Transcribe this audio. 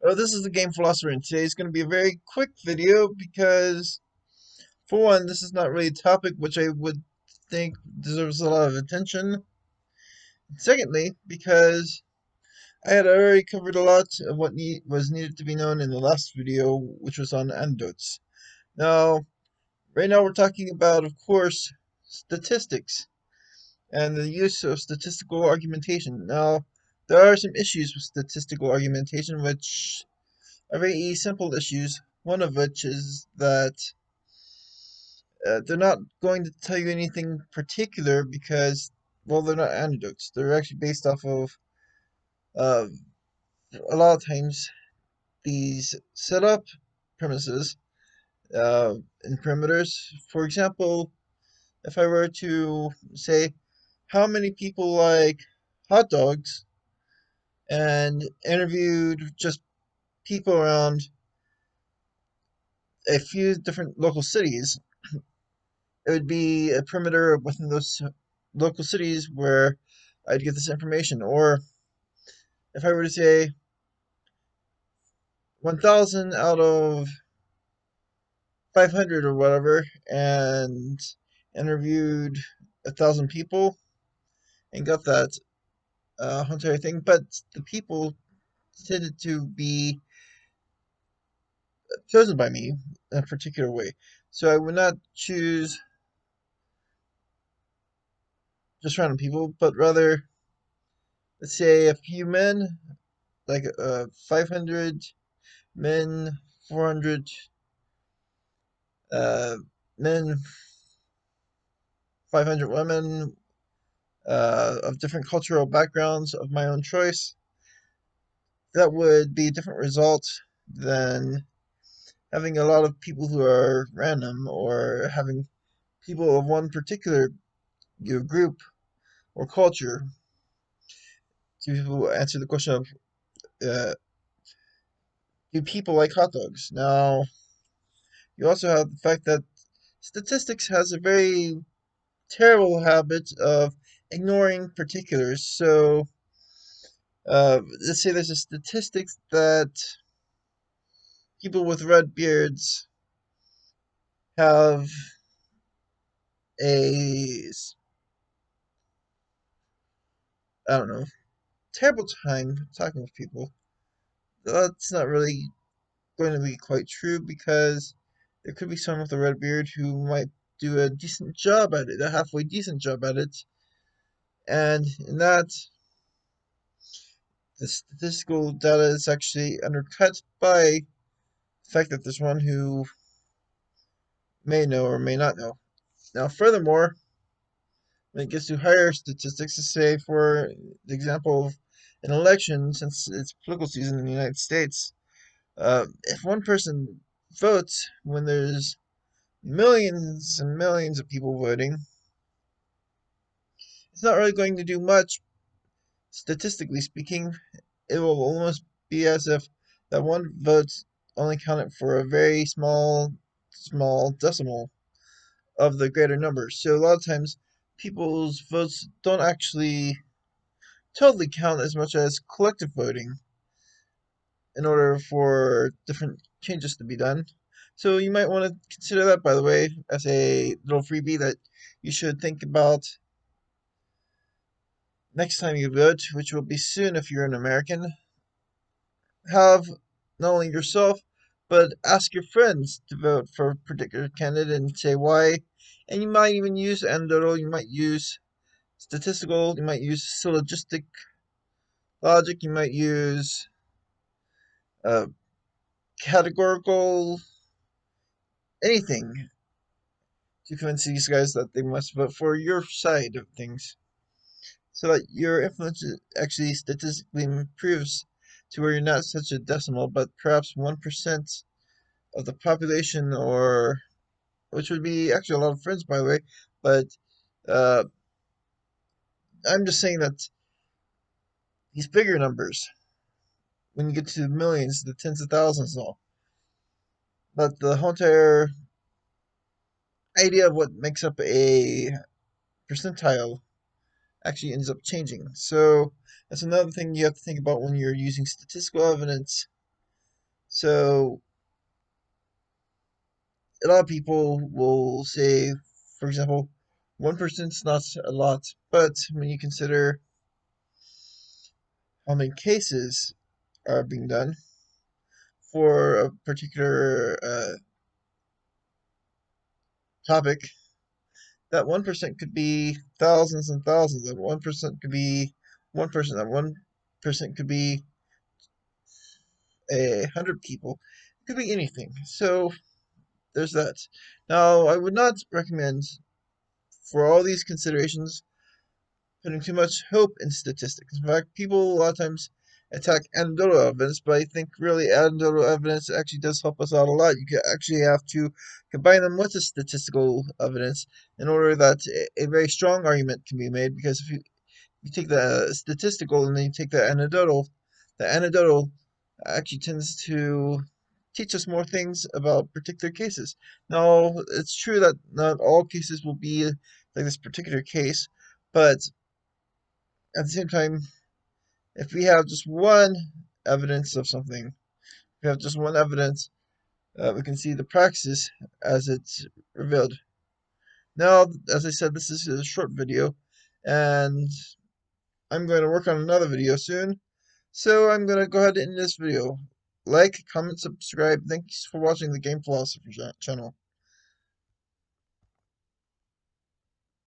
Oh, this is the Game Philosopher, and today's going to be a very quick video because, for one, this is not really a topic which I would think deserves a lot of attention. Secondly, because I had already covered a lot of what was needed to be known in the last video, which was on anecdotes. Now, right now we're talking about, of course, statistics and the use of statistical argumentation. Now, there are some issues with statistical argumentation which are very simple issues. One of which is that they're not going to tell you anything particular because, well, they're not anecdotes. They're actually based off of uh, a lot of times these set up premises and perimeters. For example, if I were to say how many people like hot dogs and interviewed just people around a few different local cities, it would be a perimeter within those local cities where I'd get this information. Or if I were to say 1,000 out of 500 or whatever, and interviewed 1,000 people and got that entire thing, but the people tended to be chosen by me in a particular way. So I would not choose just random people, but rather, let's say, a few men, like 500 men, 400 uh, men, 500 women of different cultural backgrounds of my own choice. That would be a different result than having a lot of people who are random, or having people of one particular group or culture to answer the question of uh, do people like hot dogs? Now, you also have the fact that statistics has a very terrible habit of ignoring particulars. So, let's say there's a statistics that people with red beards have a, I don't know, terrible time talking with people. That's not really going to be quite true because there could be someone with a red beard who might do a decent job at it, a halfway decent job at it, and in that, the statistical data is actually undercut by the fact that there's one who may know or may not know. Now, furthermore, when it gets to higher statistics, to say, for the example of an election, since it's political season in the United States, if one person votes when there's millions and millions of people voting, it's not really going to do much, statistically speaking. It will almost be as if that one vote only counted for a very small decimal of the greater number. So a lot of times, people's votes don't actually totally count as much as collective voting in order for different changes to be done. So you might want to consider that, by the way, as a little freebie that you should think about next time you vote, which will be soon if you're an American. Have not only yourself, but ask your friends to vote for a particular candidate and say why. And you might even use anecdotal, you might use statistical, you might use syllogistic logic, you might use uh, categorical, anything to convince these guys that they must vote for your side of things, so that your influence actually statistically improves to where you're not such a decimal, but perhaps 1% of the population, or which would be actually a lot of friends, by the way. But uh, I'm just saying that these bigger numbers, when you get to the millions, the tens of thousands, and all, but the whole entire idea of what makes up a percentile actually ends up changing. So that's another thing you have to think about when you're using statistical evidence So a lot of people will say, for example, 1% not a lot, but when you consider how many cases are being done for a particular topic, that 1% could be thousands and thousands, and 1% could be 1%, that 1% could be 100 people. It could be anything. So there's that. Now, I would not recommend, for all these considerations, putting too much hope in statistics. In fact, people a lot of times attack anecdotal evidence, but I think really anecdotal evidence actually does help us out a lot. You actually have to combine them with the statistical evidence in order that a very strong argument can be made. Because if you take the statistical and then you take the anecdotal actually tends to teach us more things about particular cases. Now, it's true that not all cases will be like this particular case, but at the same time, if we have just one evidence of something, if we have just one evidence, we can see the praxis as it's revealed. Now, as I said, this is a short video, and I'm going to work on another video soon. So I'm going to go ahead and end this video. Like, comment, subscribe. Thanks for watching the Game Philosopher channel.